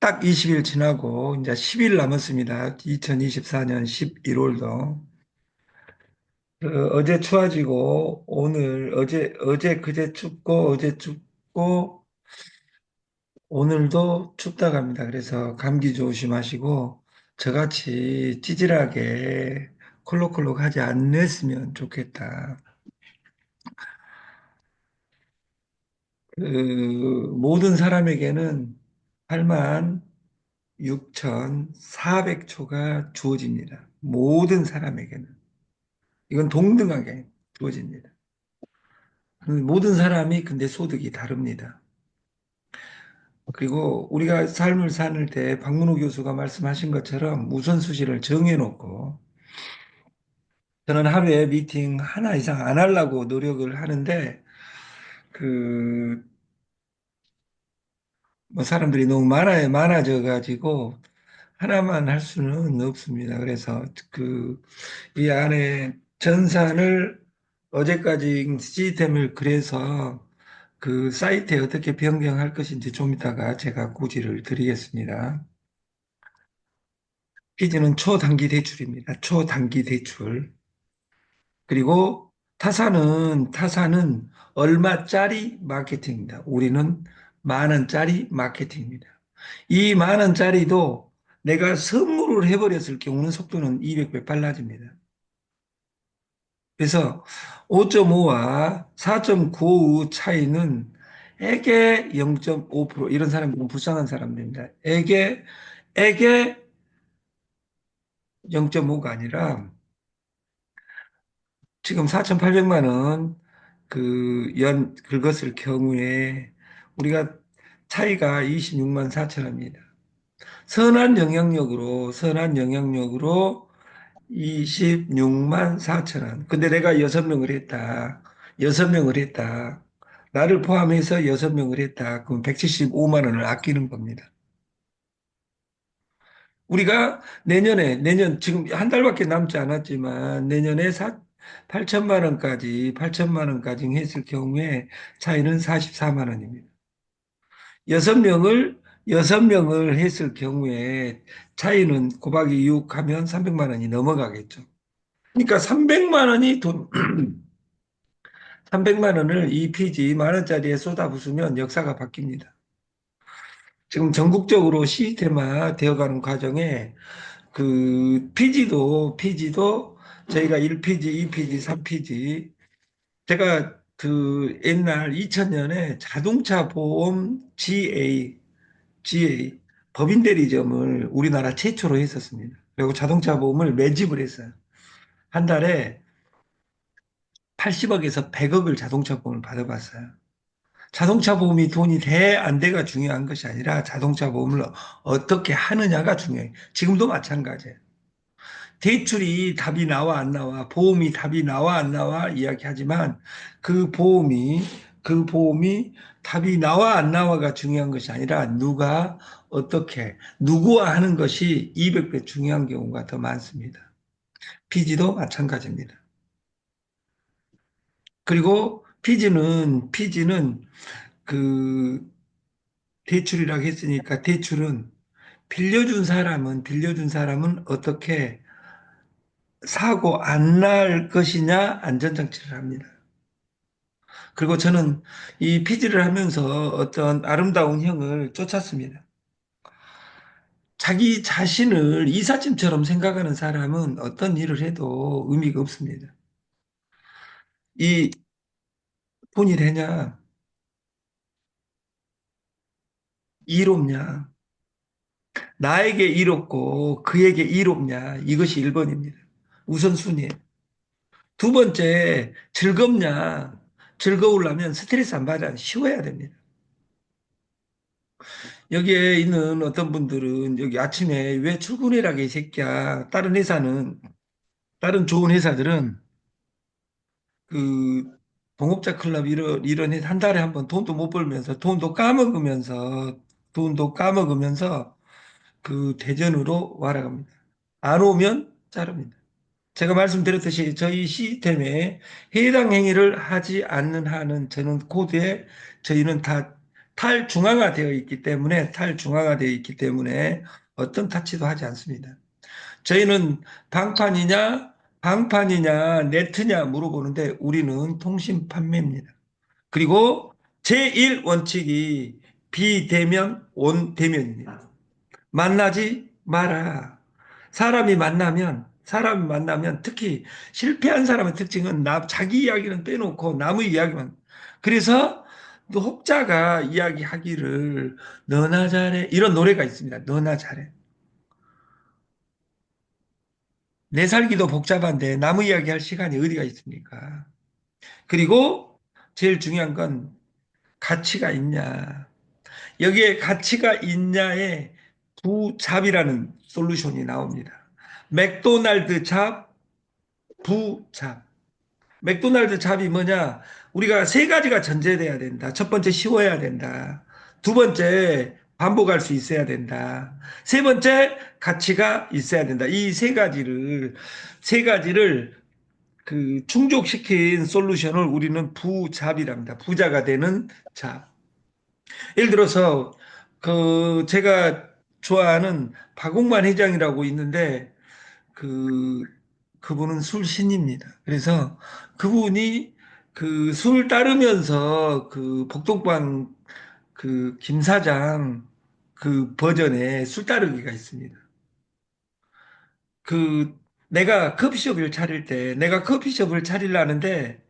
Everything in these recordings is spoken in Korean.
딱 20일 지나고 이제 10일 남았습니다. 2024년 11월도. 어제 추워지고 오늘 어제 그제 춥고 어제 춥고 오늘도 춥다 갑니다. 그래서 감기 조심하시고 저같이 찌질하게 콜록콜록 하지 않았으면 좋겠다. 모든 사람에게는 8만 6,400초가 주어집니다. 모든 사람에게는. 이건 동등하게 주어집니다. 모든 사람이 근데 소득이 다릅니다. 그리고 우리가 삶을 사는 때 박문호 교수가 말씀하신 것처럼 우선순위를 정해놓고 저는 하루에 미팅 하나 이상 안 하려고 노력을 하는데 그 뭐 사람들이 너무 많아져 가지고 하나만 할 수는 없습니다. 그래서 이 안에 전산을 어제까지 시스템을 그래서 그 사이트에 어떻게 변경할 것인지 좀 이따가 제가 고지를 드리겠습니다. 피지는 초단기 대출입니다. 초단기 대출. 그리고 타사는 얼마짜리 마케팅입니다. 우리는 10,000원짜리 마케팅입니다. 이 10,000원짜리도 내가 선물을 해버렸을 경우는 속도는 200배 빨라집니다. 그래서 5.5와 4.95 차이는 에게 0.5% 이런 사람들은 불쌍한 사람들입니다. 에게 0.5가 아니라 지금 4,800만 원 긁었을 경우에 우리가 차이가 26만 4천 원입니다. 선한 영향력으로 26만 4천 원. 근데 내가 6명을 했다. 6명을 했다. 나를 포함해서 6명을 했다. 그럼 175만 원을 아끼는 겁니다. 우리가 내년 지금 한 달밖에 남지 않았지만 내년에 8천만 원까지 했을 경우에 차이는 44만 원입니다. 여섯 명을 여섯 명을 했을 경우에 차이는 곱하기 6 하면 300만 원이 넘어가겠죠. 그러니까 300만 원이 돈 300만 원을 이 피지 만 원짜리에 쏟아부으면 역사가 바뀝니다. 지금 전국적으로 시스템화 되어가는 과정에 피지도 저희가 1피지, 2피지, 3피지 제가 옛날 2000년에 자동차 보험 GA 법인 대리점을 우리나라 최초로 했었습니다. 그리고 자동차 보험을 매집을 했어요. 한 달에 80억에서 100억을 자동차 보험을 받아봤어요. 자동차 보험이 돈이 돼, 안 돼가 중요한 것이 아니라 자동차 보험을 어떻게 하느냐가 중요해요. 지금도 마찬가지예요. 대출이 답이 나와 안 나와, 보험이 답이 나와 안 나와 이야기하지만 그 보험이, 그 보험이 답이 나와 안 나와가 중요한 것이 아니라 누구와 하는 것이 200배 중요한 경우가 더 많습니다. 피지도 마찬가지입니다. 그리고 피지는 그 대출이라고 했으니까 대출은 빌려준 사람은 어떻게 사고 안 날 것이냐 안전장치를 합니다. 그리고 저는 이 피지를 하면서 어떤 아름다운 형을 쫓았습니다. 자기 자신을 이삿짐처럼 생각하는 사람은 어떤 일을 해도 의미가 없습니다. 이 돈이 되냐, 이롭냐, 나에게 이롭고 그에게 이롭냐, 이것이 1번입니다. 우선순위에. 두 번째, 즐겁냐, 즐거우려면 스트레스 안 받아 쉬워야 됩니다. 여기에 있는 어떤 분들은 여기 아침에 왜 출근해라고 이 새끼야. 다른 좋은 회사들은 그 동업자 클럽 이런 한 달에 한 번 돈도 못 벌면서 돈도 까먹으면서 그 대전으로 와라 갑니다. 안 오면 자릅니다. 제가 말씀드렸듯이 저희 시스템에 해당 행위를 하지 않는 한은 저희는 다 탈중앙화되어 있기 때문에 어떤 타치도 하지 않습니다. 저희는 방판이냐, 네트냐 물어보는데 우리는 통신 판매입니다. 그리고 제1 원칙이 비대면, 원대면입니다. 만나지 마라. 사람이 만나면 특히 실패한 사람의 특징은 자기 이야기는 빼놓고 남의 이야기만. 그래서 또 혹자가 이야기하기를 너나 잘해. 이런 노래가 있습니다. 너나 잘해. 내 살기도 복잡한데 남의 이야기 할 시간이 어디가 있습니까? 그리고 제일 중요한 건 가치가 있냐. 여기에 가치가 있냐에 부잡이라는 솔루션이 나옵니다. 맥도날드 잡, 부잡. 맥도날드 잡이 뭐냐? 우리가 세 가지가 전제돼야 된다. 첫 번째 쉬워야 된다. 두 번째 반복할 수 있어야 된다. 세 번째 가치가 있어야 된다. 이 세 가지를 충족시킨 솔루션을 우리는 부잡이랍니다. 부자가 되는 잡. 예를 들어서 제가 좋아하는 박홍만 회장이라고 있는데 그 그분은 술신입니다. 그래서 그분이 술 따르면서 복동방 김 사장 버전의 술 따르기가 있습니다. 그 내가 커피숍을 차리려는데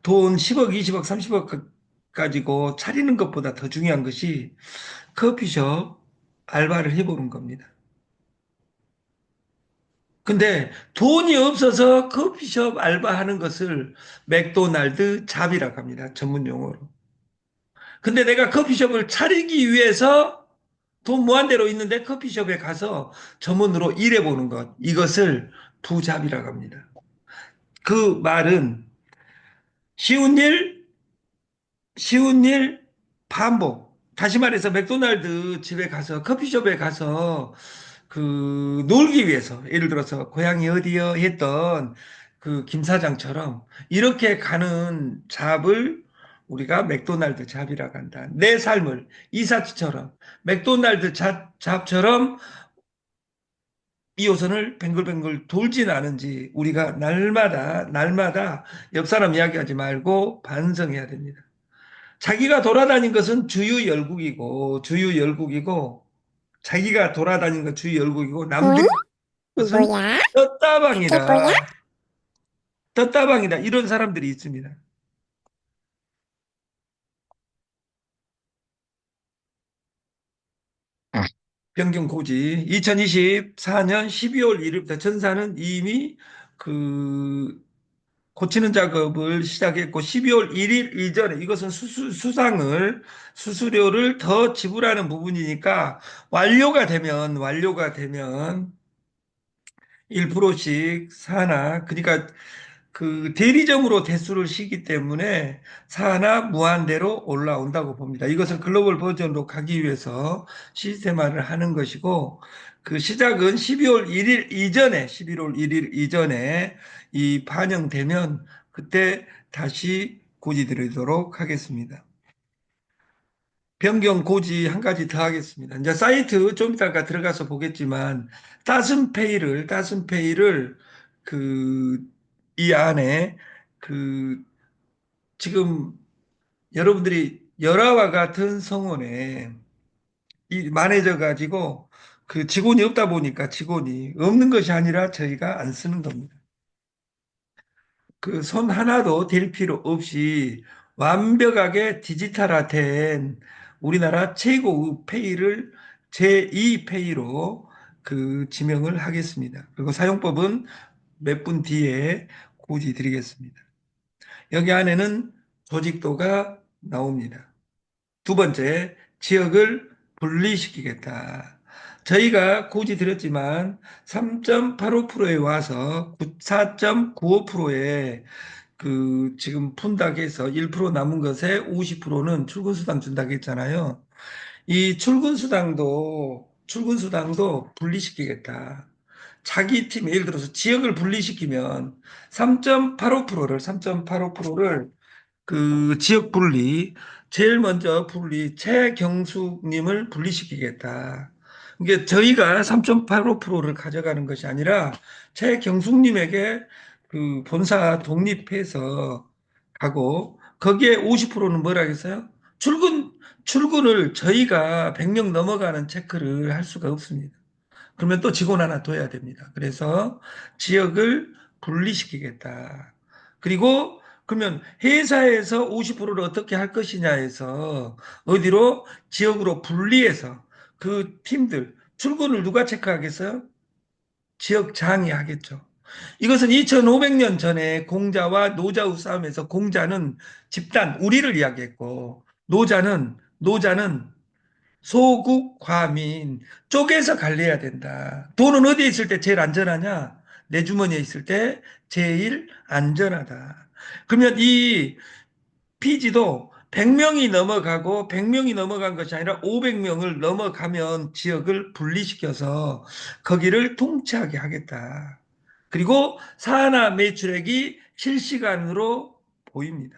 돈 10억, 20억, 30억 가지고 차리는 것보다 더 중요한 것이 커피숍 알바를 해보는 겁니다. 근데 돈이 없어서 커피숍 알바하는 것을 맥도날드 잡이라고 합니다. 전문 용어로. 근데 내가 커피숍을 차리기 위해서 돈 무한대로 있는데 커피숍에 가서 전문으로 일해보는 것. 이것을 부잡이라고 합니다. 그 말은 쉬운 일, 쉬운 일, 반복. 다시 말해서 맥도날드 집에 가서 커피숍에 가서 놀기 위해서 예를 들어서 고향이 어디요 했던 김 사장처럼 이렇게 가는 잡을 우리가 맥도날드 잡이라고 한다. 내 삶을 이사치처럼 맥도날드 잡처럼 2호선을 뱅글뱅글 돌진 않은지 우리가 날마다 옆 사람 이야기하지 말고 반성해야 됩니다. 자기가 돌아다닌 것은 주유 열국이고 자기가 돌아다닌 건 주유 열국이고 응? 남들 것은 뭐야? 그게 뭐야? 떴다방이다. 떴다방이다. 이런 사람들이 있습니다. 변경 고지. 2024년 12월 1일부터 전사는 이미 그 고치는 작업을 시작했고 12월 1일 이전에 이것은 수수료를 더 지불하는 부분이니까 완료가 되면 1%씩 사나 그러니까 대리점으로 대수를 시기 때문에 사나 무한대로 올라온다고 봅니다. 이것을 글로벌 버전으로 가기 위해서 시스템화를 하는 것이고 그 시작은 11월 1일 이전에 이 반영되면 그때 다시 고지드리도록 하겠습니다. 변경 고지 한 가지 더 하겠습니다. 이제 사이트 좀 이따가 들어가서 보겠지만 따순페이를 그 이 안에 그 지금 여러분들이 열화와 같은 성원에 만해져 가지고 직원이 없다 보니까 직원이 없는 것이 아니라 저희가 안 쓰는 겁니다. 손 하나도 댈 필요 없이 완벽하게 디지털화된 우리나라 최고의 페이를 제2 페이로 지명을 하겠습니다. 그리고 사용법은 몇 분 뒤에 고지 드리겠습니다. 여기 안에는 조직도가 나옵니다. 두 번째, 지역을 분리시키겠다. 저희가 고지 드렸지만 3.85%에 와서 4.95%에 지금 푼다고 해서 1% 남은 것에 50%는 출근수당 준다고 했잖아요. 이 출근수당도 분리시키겠다. 자기 팀, 예를 들어서 지역을 분리시키면 3.85%를 그 지역 분리, 제일 먼저 분리, 최경숙님을 분리시키겠다. 이게 저희가 3.85%를 가져가는 것이 아니라 최경숙님에게 그 본사 독립해서 가고 거기에 50%는 뭐라 했어요? 출근을 저희가 100명 넘어가는 체크를 할 수가 없습니다. 그러면 또 직원 하나 둬야 됩니다. 그래서 지역을 분리시키겠다. 그리고 그러면 회사에서 50%를 어떻게 할 것이냐 해서 어디로 지역으로 분리해서 그 팀들 출근을 누가 체크하겠어요? 지역장이 하겠죠. 이것은 2500년 전에 공자와 노자의 싸움에서 공자는 집단, 우리를 이야기했고 노자는 소국, 과민 쪼개서 관리해야 된다. 돈은 어디에 있을 때 제일 안전하냐? 내 주머니에 있을 때 제일 안전하다. 그러면 이 피지도 100명이 넘어가고 100명이 넘어간 것이 아니라 500명을 넘어가면 지역을 분리시켜서 거기를 통치하게 하겠다. 그리고 산하 매출액이 실시간으로 보입니다.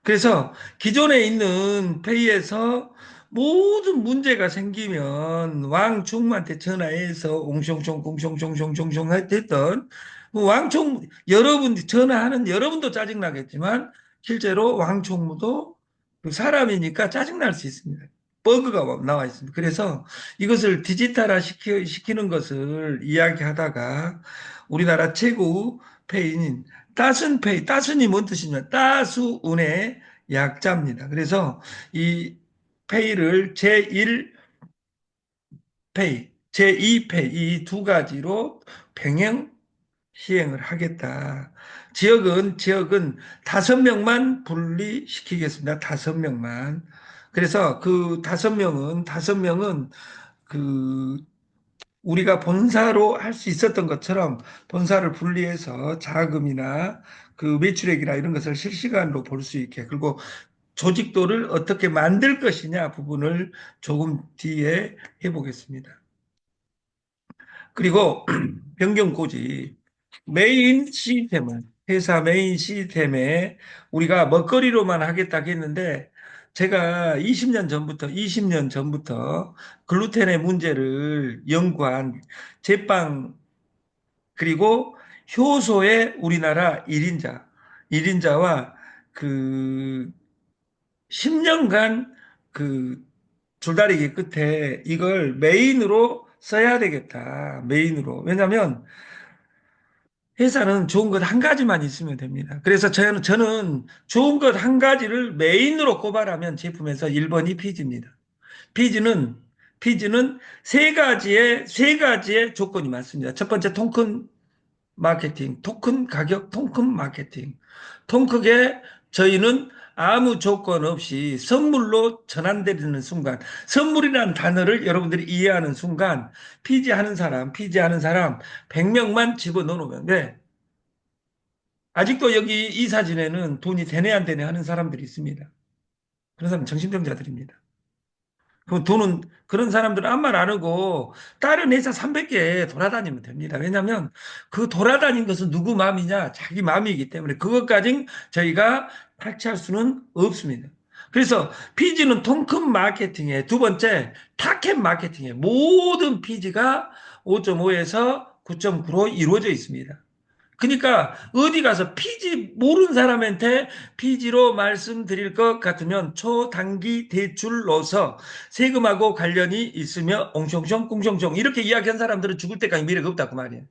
그래서 기존에 있는 페이에서 모든 문제가 생기면 왕총무한테 전화해서 옹숑숑 꽁숑숑숑숑숑 했던 그 왕총 여러분 전화하는 여러분도 짜증나겠지만 실제로 왕총무도 그 사람이니까 짜증날 수 있습니다. 버그가 나와 있습니다. 그래서 이것을 디지털화 시키는 것을 이야기하다가 우리나라 최고 페이인 따순페이, 따순이 뭔 뜻이냐? 따수운의 약자입니다. 그래서 이 페이를 제1페이, 제2페이 이 두 가지로 병행 시행을 하겠다. 지역은 5명만 분리시키겠습니다. 5명만. 그래서 그 5명은 그 우리가 본사로 할 수 있었던 것처럼 본사를 분리해서 자금이나 그 매출액이나 이런 것을 실시간으로 볼 수 있게 그리고 조직도를 어떻게 만들 것이냐 부분을 조금 뒤에 해보겠습니다. 그리고 변경고지 메인 시스템은 회사 메인 시스템에 우리가 먹거리로만 하겠다 했는데 제가 20년 전부터 글루텐의 문제를 연구한 제빵 그리고 효소의 우리나라 1인자와 그 10년간 그 줄다리기 끝에 이걸 메인으로 써야 되겠다. 메인으로. 왜냐하면 회사는 좋은 것 한 가지만 있으면 됩니다. 그래서 저는 좋은 것 한 가지를 메인으로 꼽아라면 제품에서 1번이 피지입니다. 피지는, 피지는 세 가지의 조건이 많습니다. 첫 번째, 토큰 마케팅, 토큰 가격, 토큰 마케팅. 통크게 저희는 아무 조건 없이 선물로 전환되는 순간, 선물이라는 단어를 여러분들이 이해하는 순간, 피지하는 사람 100명만 집어넣으면 돼. 아직도 여기 이 사진에는 돈이 되네 안 되네 하는 사람들이 있습니다. 그런 사람 정신병자들입니다. 그럼 돈은 그런 사람들은 아무 말 안 하고 다른 회사 300개 돌아다니면 됩니다. 왜냐하면 그 돌아다닌 것은 누구 마음이냐? 자기 마음이기 때문에 그것까지 저희가 탈취할 수는 없습니다. 그래서 피지는 통큰 마케팅에 두 번째 타켓 마케팅에 모든 피지가 5.5에서 9.9로 이루어져 있습니다. 그러니까 어디 가서 피지 모르는 사람한테 피지로 말씀드릴 것 같으면 초단기 대출로서 세금하고 관련이 있으며 옹숑숑 꿍숑숑 이렇게 이야기한 사람들은 죽을 때까지 미래가 없다 그 말이에요.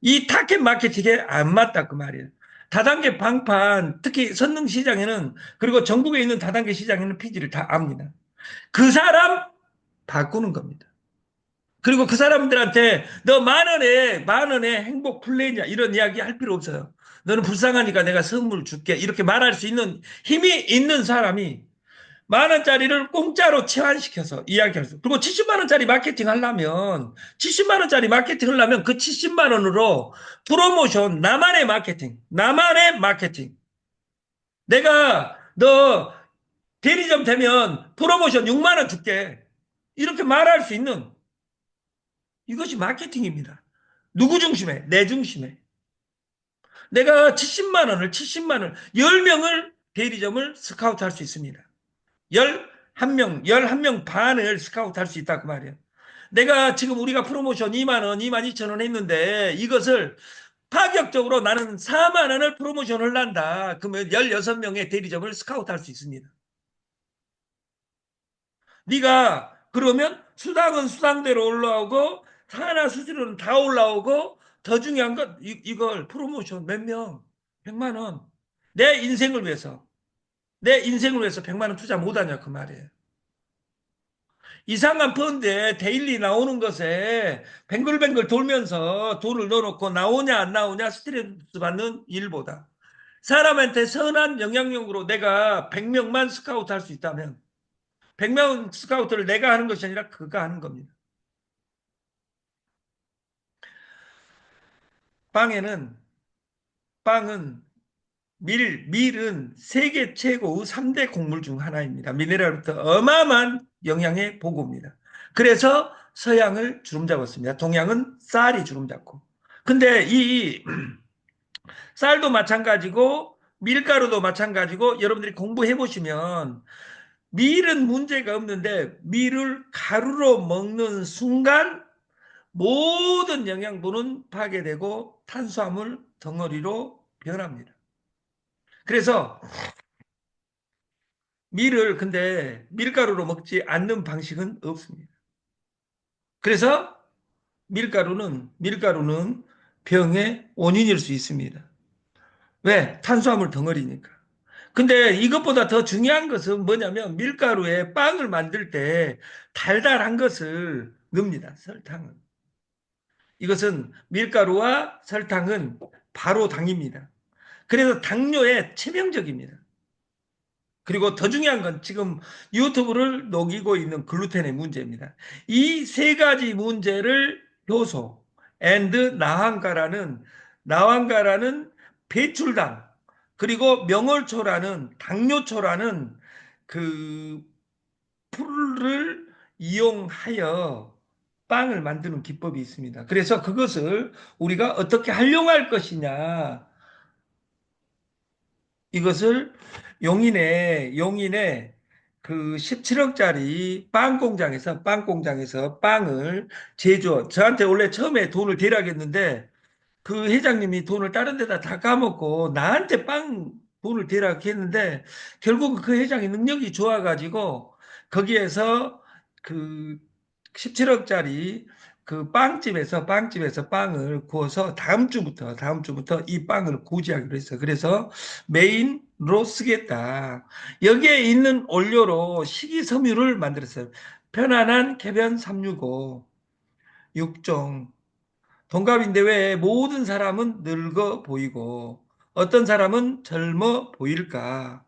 이 타켓 마케팅에 안 맞다 그 말이에요. 다단계 방판 특히 선릉시장에는 그리고 전국에 있는 다단계 시장에는 피지를 다 압니다. 그 사람 바꾸는 겁니다. 그리고 그 사람들한테 너 만 원의 행복 플랜이야 이런 이야기 할 필요 없어요. 너는 불쌍하니까 내가 선물 줄게 이렇게 말할 수 있는 힘이 있는 사람이 10,000원짜리를 공짜로 체환시켜서 이야기할 수. 그리고 70만 원짜리 마케팅 하려면 70만 원짜리 마케팅 하려면 그 70만 원으로 프로모션 나만의 마케팅. 내가 너 대리점 되면 프로모션 6만 원 줄게. 이렇게 말할 수 있는 이것이 마케팅입니다. 누구 중심에? 내 중심에. 내가 70만 원, 10명을 대리점을 스카우트할 수 있습니다. 11명, 11명 반을 스카우트할 수 있다 그 말이에요. 내가 지금 우리가 프로모션 2만 원, 2만 2천 원 했는데 이것을 파격적으로 나는 4만 원을 프로모션을 한다. 그러면 16명의 대리점을 스카우트할 수 있습니다. 네가 그러면 수당은 수당대로 올라오고 산하 수수료는 다 올라오고 더 중요한 건 이걸 프로모션 몇 명? 100만 원. 내 인생을 위해서. 내 인생을 위해서 100만 원 투자 못하냐 그 말이에요. 이상한 펀드에 데일리 나오는 것에 뱅글뱅글 돌면서 돈을 넣어놓고 나오냐 안 나오냐 스트레스 받는 일보다 사람한테 선한 영향력으로 내가 100명만 스카우트 할 수 있다면 100명 스카우트를 내가 하는 것이 아니라 그가 하는 겁니다. 빵에는 빵은 밀은 세계 최고의 3대 곡물 중 하나입니다. 미네랄부터 어마어마한 영양의 보고입니다. 그래서 서양을 주름잡았습니다. 동양은 쌀이 주름잡고. 근데 이 쌀도 마찬가지고 밀가루도 마찬가지고 여러분들이 공부해 보시면 밀은 문제가 없는데 밀을 가루로 먹는 순간 모든 영양분은 파괴되고 탄수화물 덩어리로 변합니다. 그래서 밀을 근데 밀가루로 먹지 않는 방식은 없습니다. 그래서 밀가루는 병의 원인일 수 있습니다. 왜? 탄수화물 덩어리니까. 근데 이것보다 더 중요한 것은 뭐냐면 밀가루에 빵을 만들 때 달달한 것을 넣습니다. 설탕을. 이것은 밀가루와 설탕은 바로 당입니다. 그래서 당뇨에 치명적입니다. 그리고 더 중요한 건 지금 유튜브를 녹이고 있는 글루텐의 문제입니다. 이 세 가지 문제를 효소, 나황가라는 배출당, 그리고 명월초라는 당뇨초라는 그 풀을 이용하여 빵을 만드는 기법이 있습니다. 그래서 그것을 우리가 어떻게 활용할 것이냐, 이것을 용인의 그 17억짜리 빵 공장에서 빵을 저한테 원래 처음에 돈을 대라했는데 그 회장님이 돈을 다른 데다 다 까먹고 나한테 돈을 대라고 했는데 결국 그 회장이 능력이 좋아가지고 거기에서 그 17억짜리 그 빵집에서 빵을 구워서 다음 주부터 이 빵을 구지하기로 했어요. 그래서 메인으로 쓰겠다. 여기에 있는 원료로 식이섬유를 만들었어요. 편안한 개변 365, 육종, 동갑인데 왜 모든 사람은 늙어 보이고 어떤 사람은 젊어 보일까?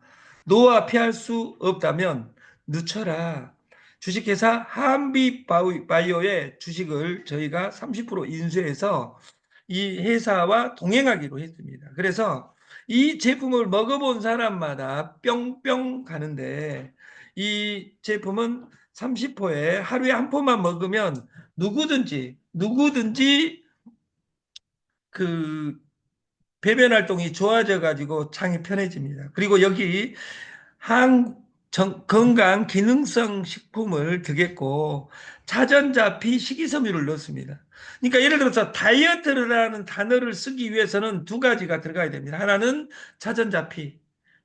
노화 피할 수 없다면 늦춰라. 주식회사 한빛바이오의 주식을 저희가 30% 인수해서 이 회사와 동행하기로 했습니다. 그래서 이 제품을 먹어본 사람마다 뿅뿅 가는데 이 제품은 30포에 하루에 한 포만 먹으면 누구든지 그 배변 활동이 좋아져 가지고 장이 편해집니다. 그리고 여기 건강 기능성 식품을 더했고 자전자피 식이섬유를 넣습니다. 그러니까 예를 들어서 다이어트라는 단어를 쓰기 위해서는 두 가지가 들어가야 됩니다. 하나는 자전자피,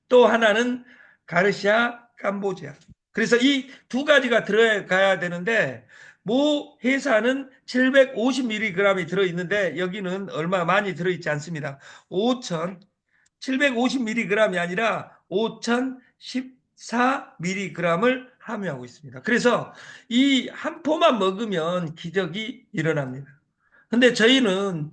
또 하나는 가르시아 캄보지아. 그래서 이 두 가지가 들어가야 되는데 모 회사는 750mg이 들어있는데 여기는 얼마 많이 들어있지 않습니다. 750mg이 아니라 5014mg을 함유하고 있습니다. 그래서 이 한 포만 먹으면 기적이 일어납니다. 근데 저희는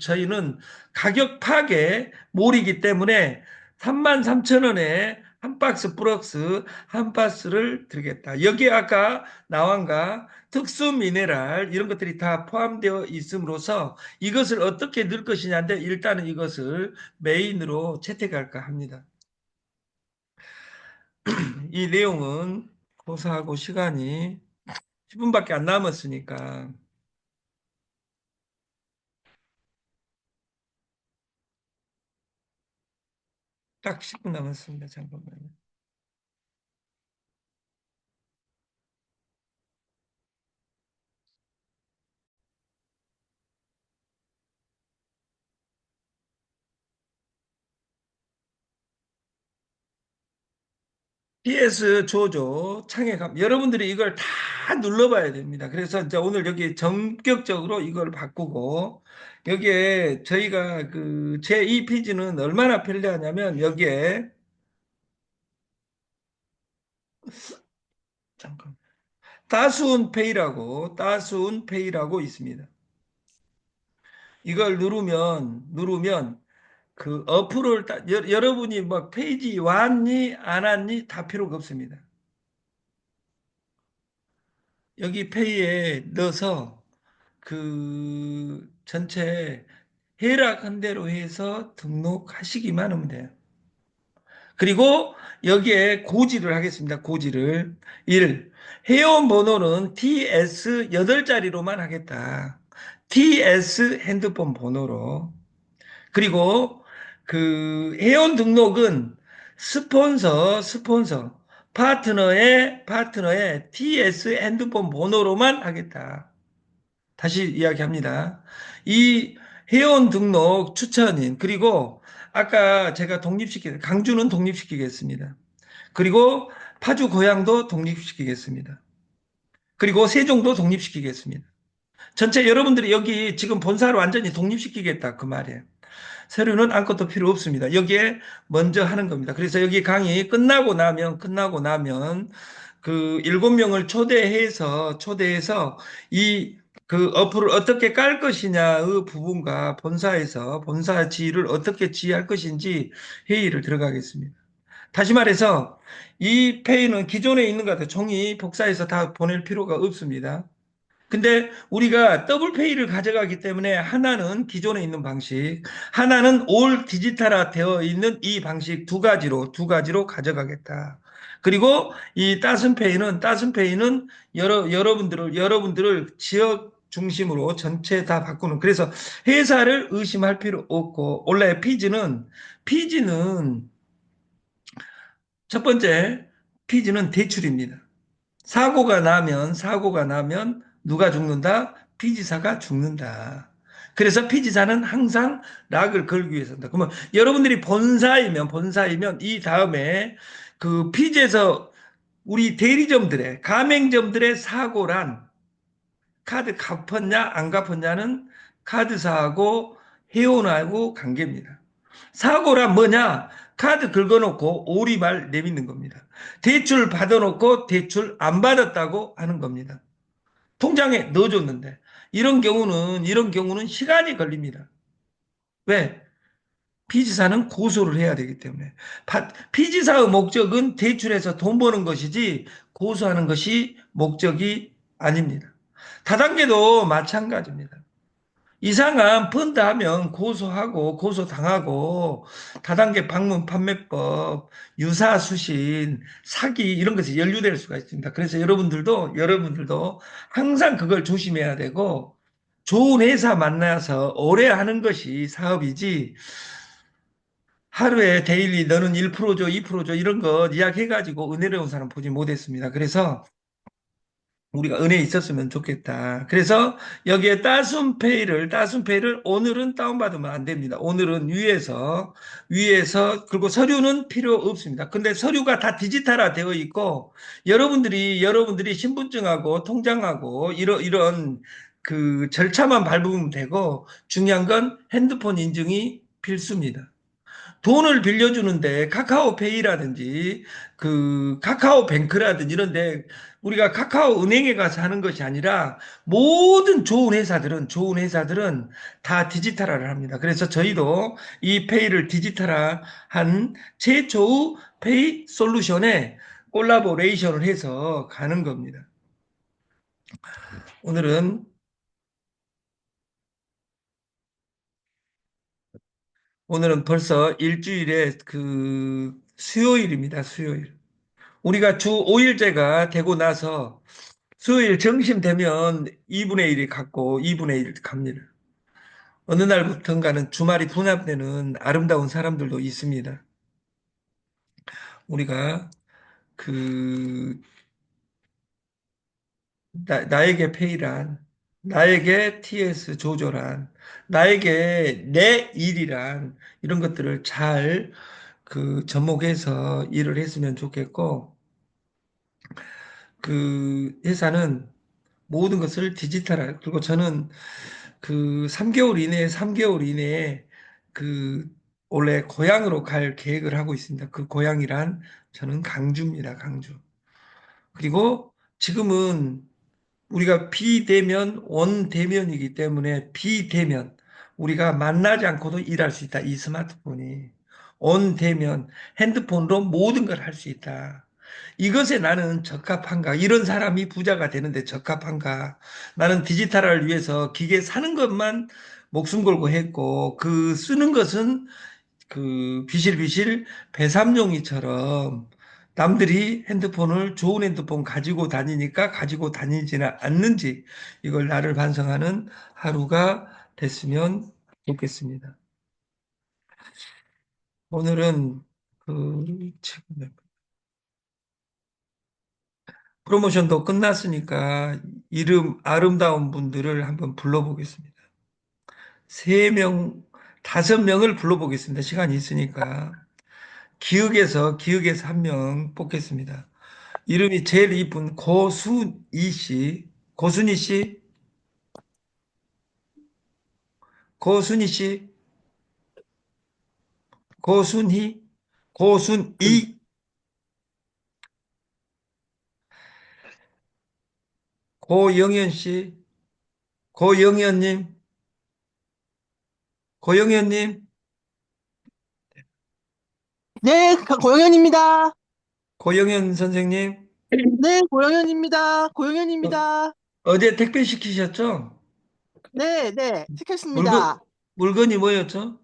가격 파괴 몰이기 때문에 33,000원에 한 박스 플러스 한 박스를 드리겠다. 여기에 아까 나왕과 특수 미네랄 이런 것들이 다 포함되어 있음으로써 이것을 어떻게 넣을 것이냐인데 일단은 이것을 메인으로 채택할까 합니다. 이 내용은 고사하고 시간이 10분밖에 안 남았으니까 딱 10분 남았습니다. 잠깐만요. PS 조조 창에 여러분들이 이걸 다 눌러봐야 됩니다. 그래서 이제 오늘 여기 전격적으로 이걸 바꾸고 여기에 저희가 그 제2 피지는 얼마나 편리하냐면 여기에 잠깐 따순페이라고 있습니다. 이걸 누르면 그 어플을 여러분이 뭐 페이지 왔니 안 왔니 다 필요가 없습니다. 여기 페이에 넣어서 그 전체 해락한 대로 해서 등록하시기만 하면 돼요. 그리고 여기에 고지를 하겠습니다. 고지를 1. 회원 번호는 TS 8자리로만 하겠다. TS 핸드폰 번호로. 그리고 그 회원 등록은 스폰서 파트너의 TS 핸드폰 번호로만 하겠다. 다시 이야기합니다. 이 회원 등록 추천인 그리고 아까 제가 강주는 독립시키겠습니다. 그리고 파주 고향도 독립시키겠습니다. 그리고 세종도 독립시키겠습니다. 전체 여러분들이 여기 지금 본사를 완전히 독립시키겠다 그 말이에요. 서류는 아무것도 필요 없습니다. 여기에 먼저 하는 겁니다. 그래서 여기 강의 끝나고 나면 그 7명을 초대해서 이 그 어플을 어떻게 깔 것이냐의 부분과 본사 지휘를 어떻게 지휘할 것인지 회의를 들어가겠습니다. 다시 말해서 이 페이는 기존에 있는 것 같아요. 종이 복사해서 다 보낼 필요가 없습니다. 근데 우리가 더블페이를 가져가기 때문에 하나는 기존에 있는 방식, 하나는 올 디지털화 되어 있는 이 방식 두 가지로 가져가겠다. 그리고 이 따순페이는 여러분들을 지역 중심으로 전체 다 바꾸는. 그래서 회사를 의심할 필요 없고, 원래 피지는 첫 번째, 피지는 대출입니다. 사고가 나면 누가 죽는다? 피지사가 죽는다. 그래서 피지사는 항상 락을 걸기 위해서 한다. 그러면 여러분들이 본사이면 이 다음에 그 피지에서 우리 가맹점들의 사고란 카드 갚았냐 안 갚았냐는 카드사하고 회원하고 관계입니다. 사고란 뭐냐? 카드 긁어놓고 오리말 내밌는 겁니다. 대출 받아놓고 대출 안 받았다고 하는 겁니다. 통장에 넣어줬는데 이런 경우는 시간이 걸립니다. 왜? 피지사는 고소를 해야 되기 때문에 피지사의 목적은 대출해서 돈 버는 것이지 고소하는 것이 목적이 아닙니다. 다단계도 마찬가지입니다. 이상한 펀드 하면 고소당하고 다단계 방문 판매법, 유사수신, 사기 이런 것에 연루될 수가 있습니다. 그래서 여러분들도 항상 그걸 조심해야 되고 좋은 회사 만나서 오래 하는 것이 사업이지 하루에 데일리 너는 1% 줘, 2% 줘 이런 거 이야기해가지고 은혜로운 사람 보지 못했습니다. 그래서 우리가 은혜 있었으면 좋겠다. 그래서 여기에 따순페이를 오늘은 다운받으면 안 됩니다. 오늘은 위에서, 그리고 서류는 필요 없습니다. 근데 서류가 다 디지털화 되어 있고, 여러분들이 신분증하고 통장하고, 이런 그 절차만 밟으면 되고, 중요한 건 핸드폰 인증이 필수입니다. 돈을 빌려주는데 카카오페이라든지 그 카카오뱅크라든지 이런데 우리가 카카오은행에 가서 하는 것이 아니라 모든 좋은 회사들은 다 디지털화를 합니다. 그래서 저희도 이 페이를 디지털화한 최초의 페이 솔루션에 콜라보레이션을 해서 가는 겁니다. 오늘은 오늘은 벌써 일주일에 그 수요일입니다. 수요일. 우리가 주 5일제가 되고 나서 수요일 정심 되면 2분의 1이 갔고 2분의 1 갑니다. 어느 날부턴가는 주말이 분합되는 아름다운 사람들도 있습니다. 우리가 그 나에게 페이란 나에게 TS 조조란 나에게 내 일이란 이런 것들을 잘 그 접목해서 일을 했으면 좋겠고 그 회사는 모든 것을 디지털화, 그리고 저는 그 3개월 이내에 그 원래 고향으로 갈 계획을 하고 있습니다. 그 고향이란 저는 강주입니다, 강주. 그리고 지금은 우리가 비대면, 원대면이기 때문에 비대면, 우리가 만나지 않고도 일할 수 있다. 이 스마트폰이. 원대면, 핸드폰으로 모든 걸 할 수 있다. 이것에 나는 적합한가? 이런 사람이 부자가 되는데 적합한가? 나는 디지털을 위해서 기계 사는 것만 목숨 걸고 했고, 그 쓰는 것은 그 비실비실 배삼룡이처럼 남들이 핸드폰을 좋은 핸드폰 가지고 다니니까 가지고 다니지는 않는지 이걸 나를 반성하는 하루가 됐으면 좋겠습니다. 오늘은 그 지금 프로모션도 끝났으니까 이름 아름다운 분들을 한번 불러보겠습니다. 세 명, 다섯 명을 불러보겠습니다. 시간이 있으니까. 기억에서 한 명 뽑겠습니다. 이름이 제일 이쁜 고순이 씨. 고순이 씨, 고순이 씨, 고순희, 고순이, 고영현 씨, 고영현님, 고영현님, 네, 고영현입니다. 고영현 선생님. 네, 고영현입니다. 어, 고영현입니다. 어제 택배 시키셨죠? 네, 네, 물건, 시켰습니다. 물건이 뭐였죠?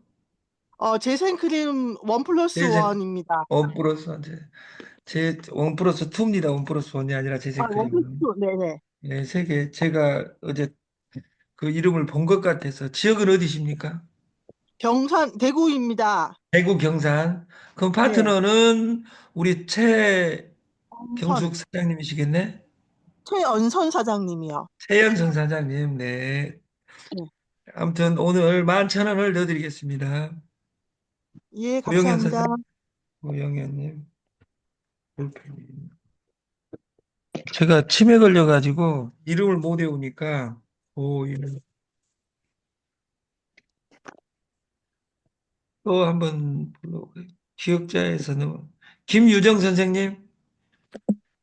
재생크림 원 플러스 재생, 원입니다. 원 플러스, 원 플러스 투입니다. 원 플러스 원이 아니라 원 플러스 재생크림은. 투, 네네. 네, 세 개. 제가 어제 그 이름을 본 것 같아서 지역은 어디십니까? 경산, 대구입니다. 대구 경산. 그럼 네, 파트너는 우리 언선, 최경숙 사장님이시겠네? 최언선 사장님이요. 최연성 사장님, 네. 네. 아무튼 오늘 11,000원을 넣어드리겠습니다. 예, 고영현 감사합니다. 사장님, 고영현님, 볼펜님. 제가 치매 걸려가지고 이름을 못 외우니까, 이름 또 한번 불러볼게요. 기억자에서는, 김유정 선생님,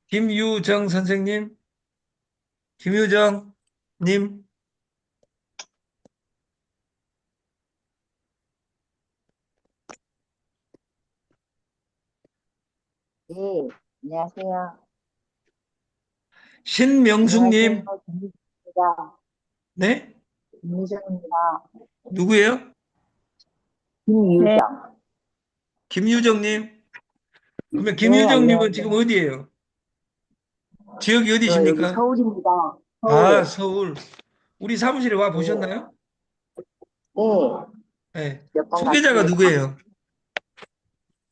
김유정 선생님, 김유정님, 네, 안녕하세요. 안녕하세요. 신명숙님, 김미정입니다. 네? 김미정입니다. 누구예요? 네. 김유정님. 그러면 네, 김유정님은 지금 안녕하세요. 어디예요? 지역이 저 여기 어디십니까? 서울입니다. 아, 서울. 서울. 우리 사무실에 와 네, 보셨나요? 네, 네. 몇 번 소개자가 갔습니다. 누구예요?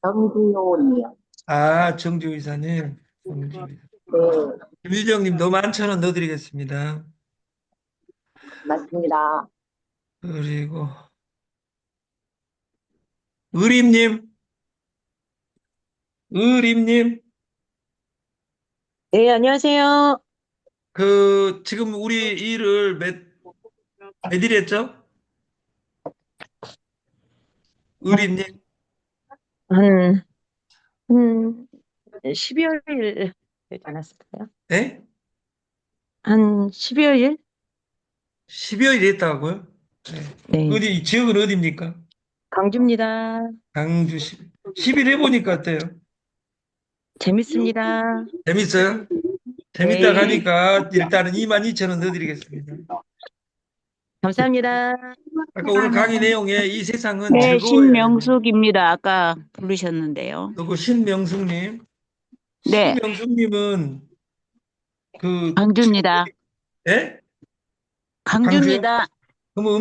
정주호님이요. 아, 정주 이사님. 정주 이사. 네, 김유정님 너 11,000원 넣어드리겠습니다. 맞습니다. 그리고 의림님, 의림님. 네, 안녕하세요. 그 지금 우리 일을 몇 일 했죠? 의림님. 한, 한 12월 되지 않았을까요? 네? 한 12월? 12일 했다고요? 네. 네, 어디 지역은 어디입니까? 강주입니다. 강주 10일 해보니까 어때요? 재밌습니다. 재밌어요? 재밌다 네, 하니까 일단은 22,000원 넣어드리겠습니다. 감사합니다. 아까 오늘 강의 내용에 이 세상은 네, 즐거워야 됩니다. 신명숙입니다. 아까 부르셨는데요. 그리고 신명숙님. 네, 신명숙님은 그, 강주입니다. 예? 광주요? 강주입니다.